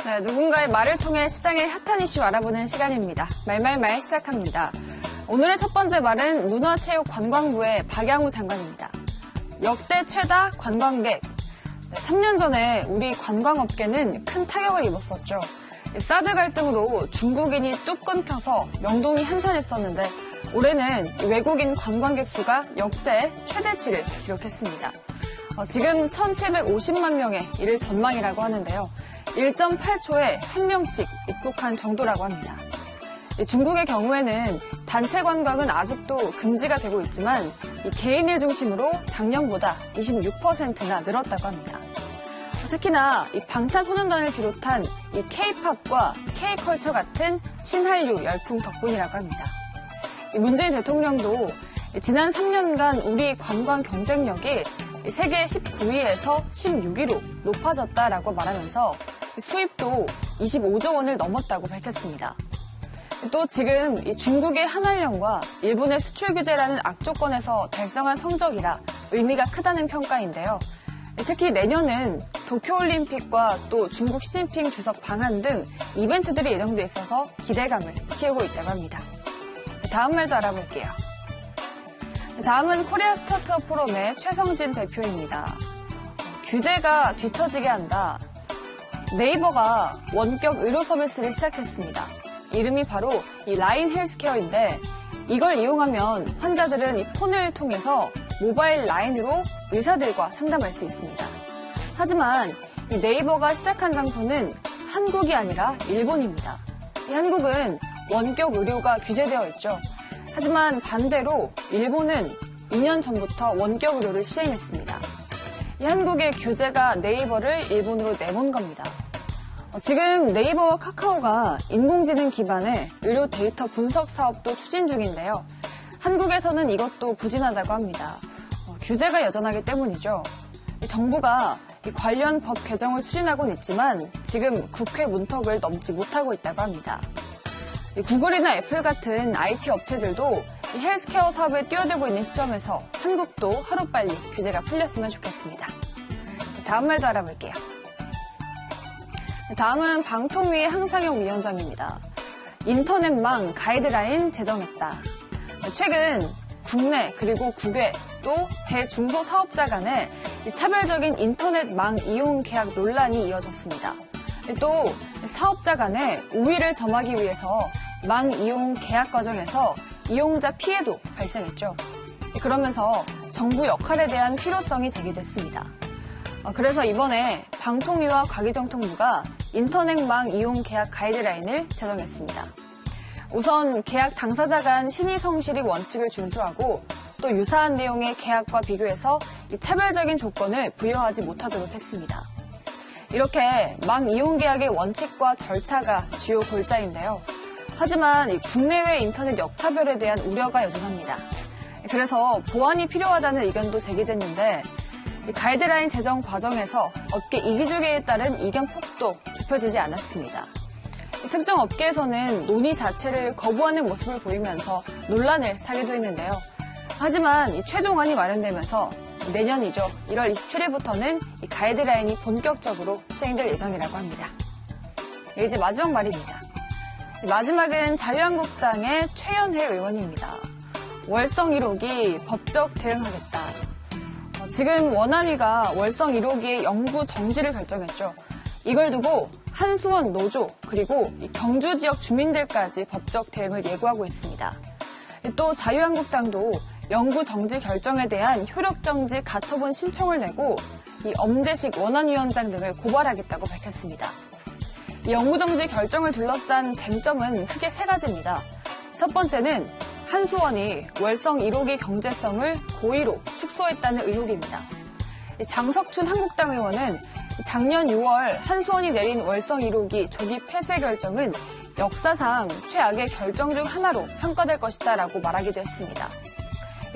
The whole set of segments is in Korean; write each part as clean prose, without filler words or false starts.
네, 누군가의 말을 통해 시장의 핫한 이슈 알아보는 시간입니다. 말말말 시작합니다. 오늘의 첫 번째 말은 문화체육관광부의 박양우 장관입니다. 역대 최다 관광객. 3년 전에 우리 관광업계는 큰 타격을 입었었죠. 사드 갈등으로 중국인이 뚝 끊겨서 명동이 한산했었는데 올해는 외국인 관광객 수가 역대 최대치를 기록했습니다. 지금 1,750만 명에 이를 전망이라고 하는데요. 1.8초에 한 명씩 입국한 정도라고 합니다. 중국의 경우에는 단체 관광은 아직도 금지가 되고 있지만 개인을 중심으로 작년보다 26%나 늘었다고 합니다. 특히나 이 방탄소년단을 비롯한 이 K-팝과 K-컬처 같은 신한류 열풍 덕분이라고 합니다. 문재인 대통령도 지난 3년간 우리 관광 경쟁력이 세계 19위에서 16위로 높아졌다라고 말하면서 수입도 25조 원을 넘었다고 밝혔습니다. 또 지금 중국의 한알령과 일본의 수출 규제라는 악조건에서 달성한 성적이라 의미가 크다는 평가인데요. 특히 내년은 도쿄올림픽과 또 중국 시진핑 주석 방한 등 이벤트들이 예정돼 있어서 기대감을 키우고 있다고 합니다. 다음 말도 알아볼게요. 다음은 코리아 스타트업 포럼의 최성진 대표입니다. 규제가 뒤처지게 한다. 네이버가 원격 의료 서비스를 시작했습니다. 이름이 바로 이 라인 헬스케어인데 이걸 이용하면 환자들은 이 폰을 통해서 모바일 라인으로 의사들과 상담할 수 있습니다. 하지만 이 네이버가 시작한 장소는 한국이 아니라 일본입니다. 이 한국은 원격 의료가 규제되어 있죠. 하지만 반대로 일본은 2년 전부터 원격 의료를 시행했습니다. 이 한국의 규제가 네이버를 일본으로 내몬 겁니다. 지금 네이버와 카카오가 인공지능 기반의 의료 데이터 분석 사업도 추진 중인데요. 한국에서는 이것도 부진하다고 합니다. 규제가 여전하기 때문이죠. 정부가 관련 법 개정을 추진하고는 있지만 지금 국회 문턱을 넘지 못하고 있다고 합니다. 구글이나 애플 같은 IT 업체들도 이 헬스케어 사업에 뛰어들고 있는 시점에서 한국도 하루빨리 규제가 풀렸으면 좋겠습니다. 다음 말도 알아볼게요. 다음은 방통위의 항상영 위원장입니다. 인터넷망 가이드라인 제정했다. 최근 국내 그리고 국외 또 대중소 사업자 간의 차별적인 인터넷망 이용 계약 논란이 이어졌습니다. 또 사업자 간의 우위를 점하기 위해서 망 이용 계약 과정에서 이용자 피해도 발생했죠. 그러면서 정부 역할에 대한 필요성이 제기됐습니다. 그래서 이번에 방통위와 과기정통부가 인터넷망 이용 계약 가이드라인을 제정했습니다. 우선 계약 당사자 간 신의 성실히 원칙을 준수하고 또 유사한 내용의 계약과 비교해서 이 차별적인 조건을 부여하지 못하도록 했습니다. 이렇게 망 이용 계약의 원칙과 절차가 주요 골자인데요. 하지만 이 국내외 인터넷 역차별에 대한 우려가 여전합니다. 그래서 보완이 필요하다는 의견도 제기됐는데 가이드라인 제정 과정에서 업계 이기주의에 따른 이견 폭도 좁혀지지 않았습니다. 특정 업계에서는 논의 자체를 거부하는 모습을 보이면서 논란을 사기도 했는데요. 하지만 최종안이 마련되면서 내년이죠. 1월 27일부터는 이 가이드라인이 본격적으로 시행될 예정이라고 합니다. 이제 마지막 말입니다. 마지막은 자유한국당의 최연혜 의원입니다. 월성 1호기 법적 대응하겠다. 지금 원안위가 월성 1호기의 영구 정지를 결정했죠. 이걸 두고 한수원 노조 그리고 경주 지역 주민들까지 법적 대응을 예고하고 있습니다. 또 자유한국당도 영구 정지 결정에 대한 효력 정지 가처분 신청을 내고 엄재식 원안위원장 등을 고발하겠다고 밝혔습니다. 이 영구 정지 결정을 둘러싼 쟁점은 크게 세 가지입니다. 첫 번째는 한수원이 월성 1호기 경제성을 고의로 축소했다는 의혹입니다. 장석춘 한국당 의원은 작년 6월 한수원이 내린 월성 1호기 조기 폐쇄 결정은 역사상 최악의 결정 중 하나로 평가될 것이다라고 말하기도 했습니다.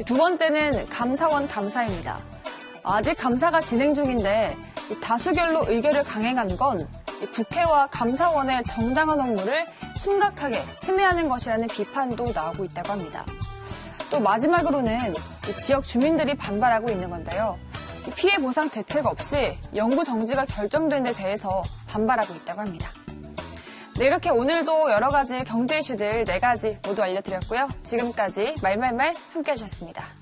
두 번째는 감사원 감사입니다. 아직 감사가 진행 중인데 다수결로 의결을 강행한 건 국회와 감사원의 정당한 업무를 심각하게 침해하는 것이라는 비판도 나오고 있다고 합니다. 또 마지막으로는 지역 주민들이 반발하고 있는 건데요. 피해 보상 대책 없이 영구 정지가 결정된 데 대해서 반발하고 있다고 합니다. 네, 이렇게 오늘도 여러 가지 경제 이슈들 4가지 모두 알려드렸고요. 지금까지 말말말 함께 해주셨습니다.